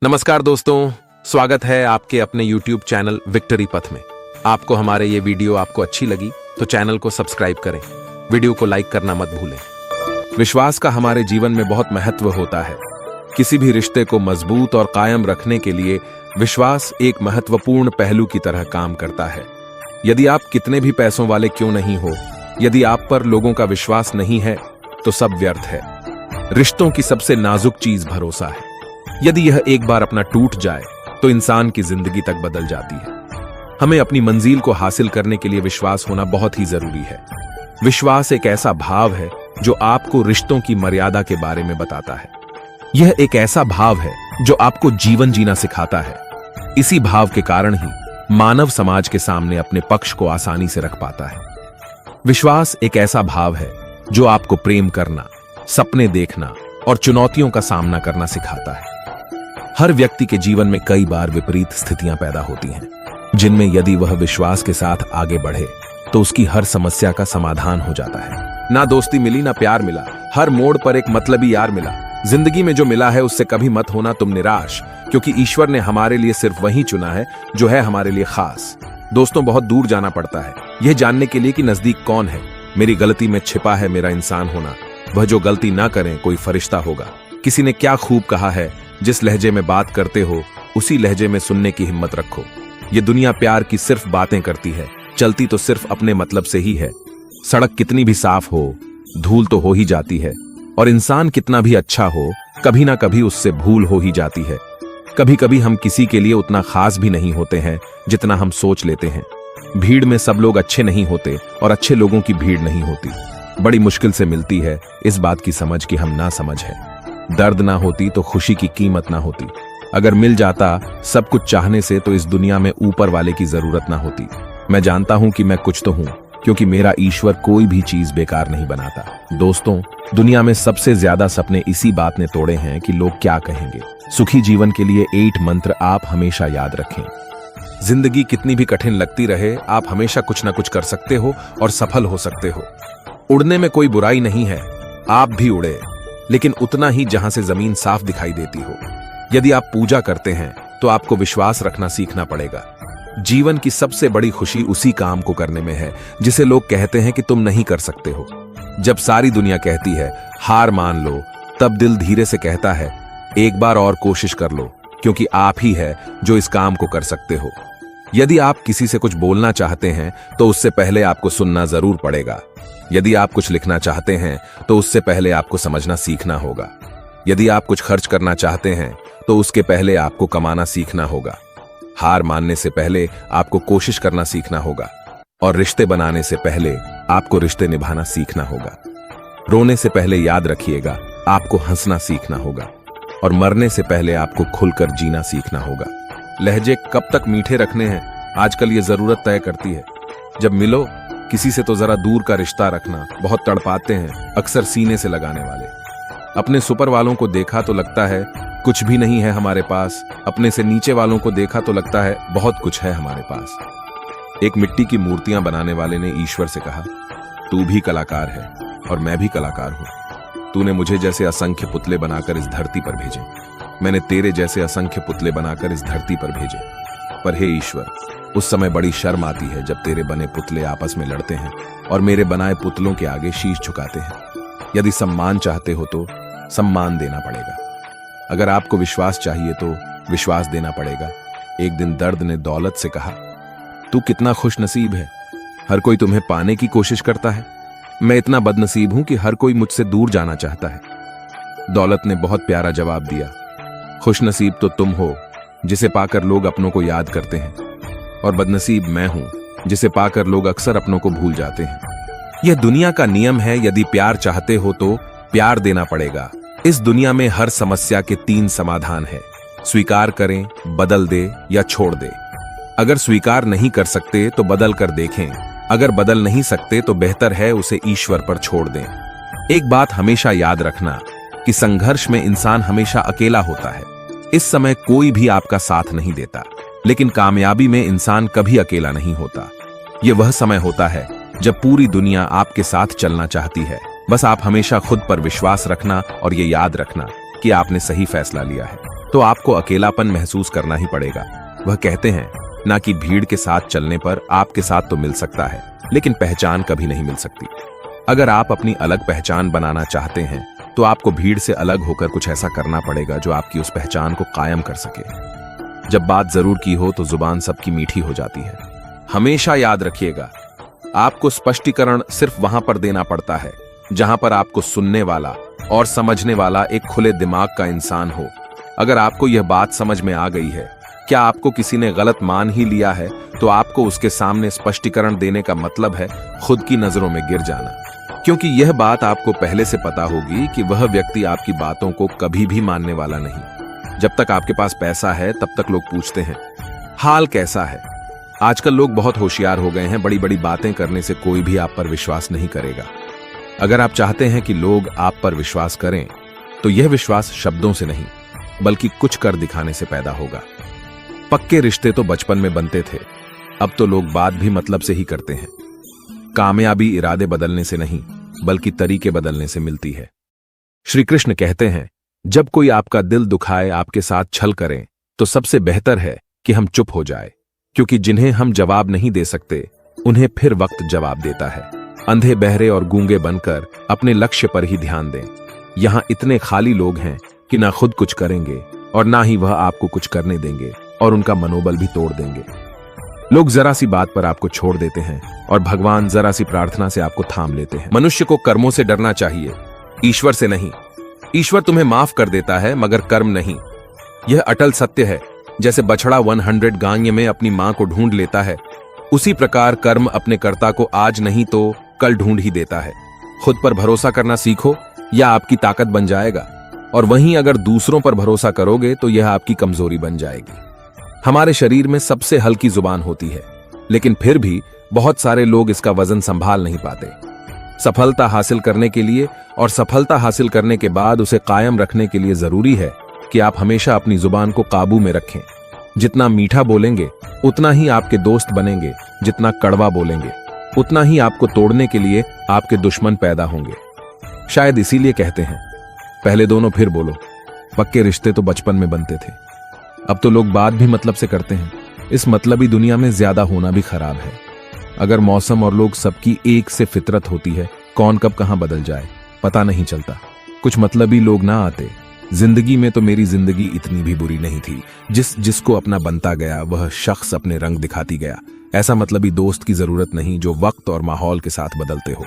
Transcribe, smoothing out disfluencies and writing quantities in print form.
नमस्कार दोस्तों, स्वागत है आपके अपने YouTube चैनल विक्ट्री पथ में। आपको हमारे ये वीडियो आपको अच्छी लगी तो चैनल को सब्सक्राइब करें, वीडियो को लाइक करना मत भूलें। विश्वास का हमारे जीवन में बहुत महत्व होता है। किसी भी रिश्ते को मजबूत और कायम रखने के लिए विश्वास एक महत्वपूर्ण पहलू की तरह काम करता है। यदि आप कितने भी पैसों वाले क्यों नहीं हो, यदि आप पर लोगों का विश्वास नहीं है तो सब व्यर्थ है। रिश्तों की सबसे नाजुक चीज भरोसा है। यदि यह एक बार अपना टूट जाए तो इंसान की जिंदगी तक बदल जाती है। हमें अपनी मंजिल को हासिल करने के लिए विश्वास होना बहुत ही जरूरी है। विश्वास एक ऐसा भाव है जो आपको रिश्तों की मर्यादा के बारे में बताता है। यह एक ऐसा भाव है जो आपको जीवन जीना सिखाता है। इसी भाव के कारण ही मानव समाज के सामने अपने पक्ष को आसानी से रख पाता है। विश्वास एक ऐसा भाव है जो आपको प्रेम करना, सपने देखना और चुनौतियों का सामना करना सिखाता है। हर व्यक्ति के जीवन में कई बार विपरीत स्थितियां पैदा होती हैं, जिनमें यदि वह विश्वास के साथ आगे बढ़े तो उसकी हर समस्या का समाधान हो जाता है। ना दोस्ती मिली ना प्यार मिला, हर मोड़ पर एक मतलबी यार मिला। जिंदगी में जो मिला है उससे कभी मत होना तुम निराश, क्योंकि ईश्वर ने हमारे लिए सिर्फ वही चुना है जो है हमारे लिए खास। दोस्तों, बहुत दूर जाना पड़ता है यह जानने के लिए कि नजदीक कौन है। मेरी गलती में छिपा है मेरा इंसान होना, वह जो गलती ना करें कोई फरिश्ता होगा। किसी ने क्या खूब कहा है, जिस लहजे में बात करते हो उसी लहजे में सुनने की हिम्मत रखो। ये दुनिया प्यार की सिर्फ बातें करती है, चलती तो सिर्फ अपने मतलब से ही है। सड़क कितनी भी साफ हो, धूल तो हो ही जाती है, और इंसान कितना भी अच्छा हो, कभी ना कभी उससे भूल हो ही जाती है। कभी कभी हम किसी के लिए उतना खास भी नहीं होते हैं जितना हम सोच लेते हैं। भीड़ में सब लोग अच्छे नहीं होते और अच्छे लोगों की भीड़ नहीं होती। बड़ी मुश्किल से मिलती है इस बात की समझ कि हम ना समझ है। दर्द ना होती तो खुशी की कीमत ना होती। अगर मिल जाता सब कुछ चाहने से तो इस दुनिया में ऊपर वाले की जरूरत ना होती। मैं जानता हूं कि मैं कुछ तो हूं, क्योंकि मेरा ईश्वर कोई भी चीज बेकार नहीं बनाता। दोस्तों, दुनिया में सबसे ज्यादा सपने इसी बात ने तोड़े हैं कि लोग क्या कहेंगे। सुखी जीवन के लिए 8 मंत्र आप हमेशा याद रखें। जिंदगी कितनी भी कठिन लगती रहे, आप हमेशा कुछ ना कुछ कर सकते हो और सफल हो सकते हो। उड़ने में कोई बुराई नहीं है, आप भी उड़े, लेकिन उतना ही जहां से जमीन साफ दिखाई देती हो। यदि आप पूजा करते हैं तो आपको विश्वास रखना सीखना पड़ेगा। जीवन की सबसे बड़ी खुशी उसी काम को करने में है जिसे लोग कहते हैं कि तुम नहीं कर सकते हो। जब सारी दुनिया कहती है हार मान लो, तब दिल धीरे से कहता है एक बार और कोशिश कर लो, क्योंकि आप ही है जो इस काम को कर सकते हो। यदि आप किसी से कुछ बोलना चाहते हैं तो उससे पहले आपको सुनना जरूर पड़ेगा। यदि आप कुछ लिखना चाहते हैं तो उससे पहले आपको समझना सीखना होगा। यदि आप कुछ खर्च करना चाहते हैं तो उसके पहले आपको कमाना सीखना होगा। हार मानने से पहले आपको कोशिश करना सीखना होगा, और रिश्ते बनाने से पहले आपको रिश्ते निभाना सीखना होगा। रोने से पहले याद रखिएगा आपको हंसना सीखना होगा, और मरने से पहले आपको खुलकर जीना सीखना होगा। लहजे कब तक मीठे रखने हैं, आजकल ये जरूरत तय करती है। जब मिलो किसी से तो जरा दूर का रिश्ता रखना। बहुत तड़पाते हैं अक्सर सीने से लगाने वाले। अपने सुपर वालों को देखा तो लगता है कुछ भी नहीं है हमारे पास, अपने से नीचे वालों को देखा तो लगता है बहुत कुछ है हमारे पास। एक मिट्टी की मूर्तियां बनाने वाले ने ईश्वर से कहा, तू भी कलाकार है और मैं भी कलाकार हूं। तूने मुझे जैसे असंख्य पुतले बनाकर इस धरती पर भेजे, मैंने तेरे जैसे असंख्य पुतले बनाकर इस धरती पर भेजे। पर हे ईश्वर, उस समय बड़ी शर्म आती है जब तेरे बने पुतले आपस में लड़ते हैं और मेरे बनाए पुतलों के आगे शीश झुकाते हैं। यदि सम्मान चाहते हो तो सम्मान देना पड़ेगा। अगर आपको विश्वास चाहिए तो विश्वास देना पड़ेगा। एक दिन दर्द ने दौलत से कहा, तू कितना खुश नसीब है, हर कोई तुम्हें पाने की कोशिश करता है। मैं इतना बदनसीब हूं कि हर कोई मुझसे दूर जाना चाहता है। दौलत ने बहुत प्यारा जवाब दिया, खुश नसीब तो तुम हो जिसे पाकर लोग अपनों को याद करते हैं, और बदनसीब मैं हूं जिसे पाकर लोग अक्सर अपनों को भूल जाते हैं। यह दुनिया का नियम है, यदि प्यार चाहते हो तो प्यार देना पड़ेगा। इस दुनिया में हर समस्या के 3 समाधान है, स्वीकार करें, बदल दे या छोड़ दे। अगर स्वीकार नहीं कर सकते तो बदल कर देखें, अगर बदल नहीं सकते तो बेहतर है उसे ईश्वर पर छोड़ दें। एक बात हमेशा याद रखना कि संघर्ष में इंसान हमेशा अकेला होता है। इस समय कोई भी आपका साथ नहीं देता, लेकिन कामयाबी में इंसान कभी अकेला नहीं होता। यह वह समय होता है जब पूरी दुनिया आपके साथ चलना चाहती है। बस आप हमेशा खुद पर विश्वास रखना और ये याद रखना कि आपने सही फैसला लिया है। तो आपको अकेलापन महसूस करना ही पड़ेगा। वह कहते हैं ना कि भीड़ के साथ चलने पर आपके साथ तो मिल सकता है, लेकिन पहचान कभी नहीं मिल सकती। अगर आप अपनी अलग पहचान बनाना चाहते हैं तो आपको भीड़ से अलग होकर कुछ ऐसा करना पड़ेगा जो आपकी उस पहचान को कायम कर सके। जब बात जरूर की हो तो जुबान सबकी मीठी हो जाती है। हमेशा याद रखिएगा, आपको स्पष्टीकरण सिर्फ वहां पर देना पड़ता है जहां पर आपको सुनने वाला और समझने वाला एक खुले दिमाग का इंसान हो। अगर आपको यह बात समझ में आ गई है, क्या आपको किसी ने गलत मान ही लिया है, तो आपको उसके सामने स्पष्टीकरण देने का मतलब है खुद की नजरों में गिर जाना, क्योंकि यह बात आपको पहले से पता होगी कि वह व्यक्ति आपकी बातों को कभी भी मानने वाला नहीं। जब तक आपके पास पैसा है तब तक लोग पूछते हैं हाल कैसा है। आजकल लोग बहुत होशियार हो गए हैं, बड़ी बड़ी बातें करने से कोई भी आप पर विश्वास नहीं करेगा। अगर आप चाहते हैं कि लोग आप पर विश्वास करें तो यह विश्वास शब्दों से नहीं बल्कि कुछ कर दिखाने से पैदा होगा। पक्के रिश्ते तो बचपन में बनते थे, अब तो लोग बात भी मतलब से ही करते हैं। कामयाबी इरादे बदलने से नहीं बल्कि तरीके बदलने से मिलती है। श्री कृष्ण कहते हैं, जब कोई आपका दिल दुखाए, आपके साथ छल करें, तो सबसे बेहतर है कि हम चुप हो जाए, क्योंकि जिन्हें हम जवाब नहीं दे सकते उन्हें फिर वक्त जवाब देता है। अंधे बहरे और गूंगे बनकर अपने लक्ष्य पर ही ध्यान दें। यहां इतने खाली लोग हैं कि ना खुद कुछ करेंगे और ना ही वह आपको कुछ करने देंगे और उनका मनोबल भी तोड़ देंगे। लोग जरा सी बात पर आपको छोड़ देते हैं और भगवान जरा सी प्रार्थना से आपको थाम लेते हैं। मनुष्य को कर्मों से डरना चाहिए, ईश्वर से नहीं। ईश्वर तुम्हें माफ कर देता है मगर कर्म नहीं। यह अटल सत्य है। जैसे बछड़ा 100 गांय में अपनी मां को ढूंढ लेता है, उसी प्रकार कर्म अपने कर्ता को आज नहीं तो कल ढूंढ ही देता है। खुद पर भरोसा करना सीखो, यह आपकी ताकत बन जाएगा, और वहीं अगर दूसरों पर भरोसा करोगे तो यह आपकी कमजोरी बन जाएगी। हमारे शरीर में सबसे हल्की जुबान होती है, लेकिन फिर भी बहुत सारे लोग इसका वजन संभाल नहीं पाते। सफलता हासिल करने के लिए और सफलता हासिल करने के बाद उसे कायम रखने के लिए जरूरी है कि आप हमेशा अपनी जुबान को काबू में रखें। जितना मीठा बोलेंगे उतना ही आपके दोस्त बनेंगे, जितना कड़वा बोलेंगे उतना ही आपको तोड़ने के लिए आपके दुश्मन पैदा होंगे। शायद इसीलिए कहते हैं, पहले दोनों फिर बोलो। पक्के रिश्ते तो बचपन में बनते थे, अब तो लोग बात भी मतलब से करते हैं। इस मतलबी दुनिया में ज्यादा होना भी खराब है। अगर मौसम और लोग सबकी एक से फितरत होती है, कौन कब कहां बदल जाए पता नहीं चलता। कुछ मतलबी लोग ना आते। जिंदगी में तो मेरी जिंदगी इतनी भी बुरी नहीं थी। जिसको अपना बनता गया वह शख्स अपने रंग दिखाती गया। ऐसा मतलबी दोस्त की जरूरत नहीं जो वक्त और माहौल के साथ बदलते हो।